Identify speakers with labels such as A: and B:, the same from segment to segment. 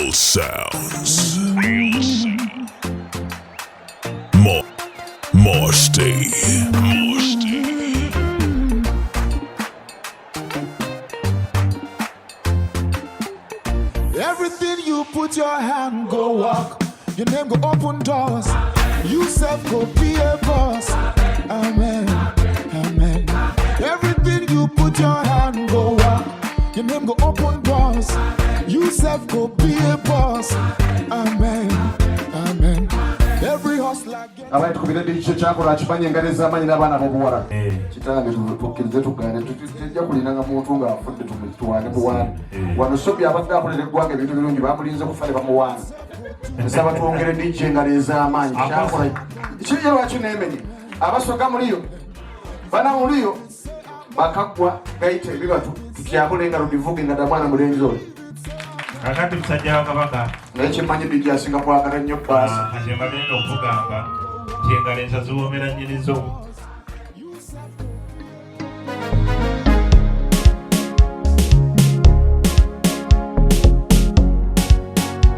A: Real sounds. Mosty.
B: Everything you put your hand go walk. Your name go open doors. You self go be a boss. Amen. Amen. Everything you put your hand go walk. Your name go open doors. You self go be a boss. Amen. Amen. Every hustler get.
C: Abaye tukubira dicho chako rachifanye ngareza amanyi n'abana bobuwala. Kitange tukirize tugane tujja kulinanga muntu nga afudde tumituwane buwana. Wano sobi abadde akolera eggwanga ebintu birungi bamulinze kufale bamuwana. Nsaba twongere DJ ngareza amanyi kyakola. Kiri lwaki nemenye. Abasoga muliyo. Bana muliyo. Bakagwa gaite ebibatu tukyakolenga rudivuge nga damwana mulenzo.
D: Kakati musajja wa Kabaka
C: Nekimanyi DJ asinga kwagala nnyo bbaasa.
D: kati mbadde okugamba kyengalenza ziwoomera nnyinizo.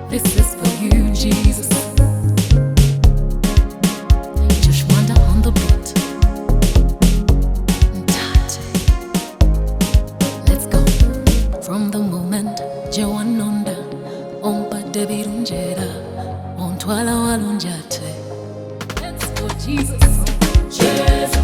E: This is for you, Jesus. Just wander on the beat. Let's go. From the moment Joanonda Ompa Debirunjera On Twala Walunjate. Let's go, Jesus. Jesus.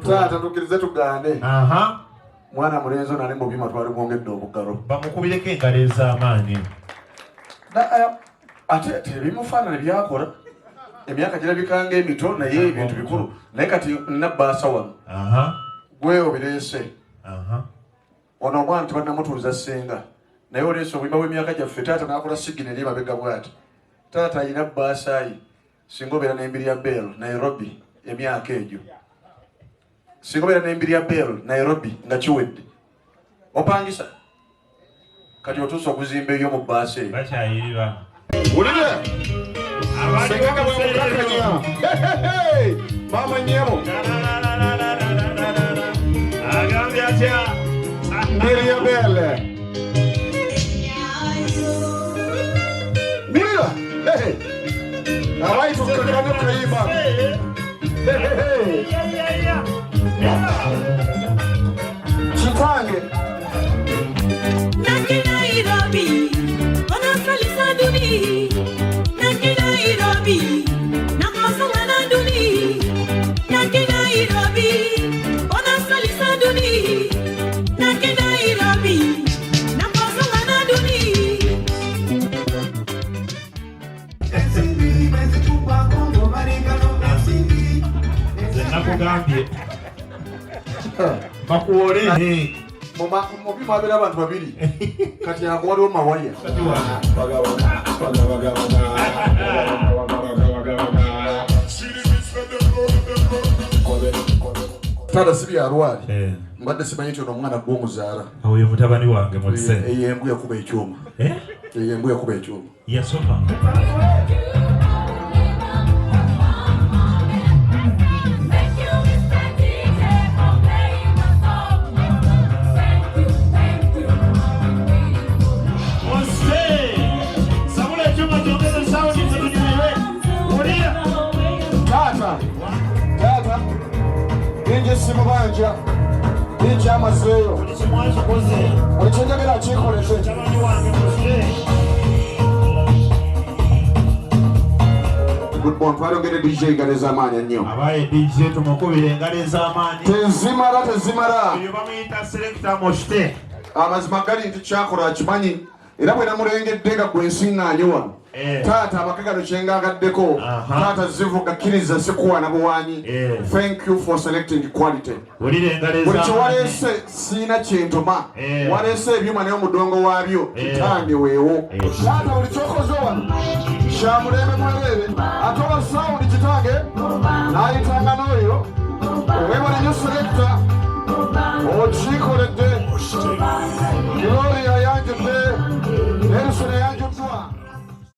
C: Tata tukirize tugane.
D: Aha.
C: Mwana mulenzo nali mubima twali mwongedde obugalo.
D: Bamukubireko engalo ez'amaanyi.
C: Ate tebimufaanana byakola. Emyaka girabikanga emito naye ebintu bikulu. Naye kati nabbaasa wano.
D: Aha.
C: Gwe obireese.
D: Aha.
C: Ono omwana tebannamutuuza ssenga. Naye oleese obuyimba bw'emyaka gyaffe taata n'akola sigina eri emabega bw'ati. Taata alina bbaasayi singa obeera n'embiri ya Bell Nairobi emyaka egyo. Singa obeera n'embiri ya Bell Nairobi nga kiwedde. Opangisa. Kati otuusa okuzimba eyo mu bbaasa eyo.
D: Bakyayiriba.
C: Wulire! Senganga bwemukakanya. Mama nyemo.
D: Agambye atya.
C: Mbiri ya Bell. Mira! Abayi tukakane kuyimba. Chitange.
E: Naki Nairobi, wanasalisa duni. Naki Nairobi, nakosongana duni. Naki Nairobi, wanasalisa duni. Naki Nairobi, nakosongana duni.
D: Nakugambye. Bakuwole.
C: Mubima abeera abantu babiri. Kati ago waliwo mawaya. Taata si byalwali. Mbadde simanyi nti ono omwana gw'omuzaala.
D: Oyo mutabani wange mutse.
C: Eyo embu yakuba ekyuma. Eyo embu yakuba ekyuma.
D: Yasoma.
C: Tata, ninja simubanja, ninja amazeyo. Olichenjagera chikolese. Good morning, twalongere DJ ngaleza amaanyi nnyo.
D: Abaye DJ tumukubire engalo ez'amaanyi.
C: Tezimala.
D: Oyo bamuyita Selector Moshte.
C: Amazima gali nti kyakola akimanyi. Era bwe namulengedde nga gwe nsiŋŋaanye wano. Taata amakagalo kyengaagaddeko. Taata zivuga kkiriza sikuwana buwanyi. Thank you for selecting quality. Buli kyewaleese siina kyentoma. Waleese ebyuma naye omudongo waabyo kitange weewo. Taata buli kyokoze wano Kyamulembe mwerere ate owa sawundi kitange n'ayita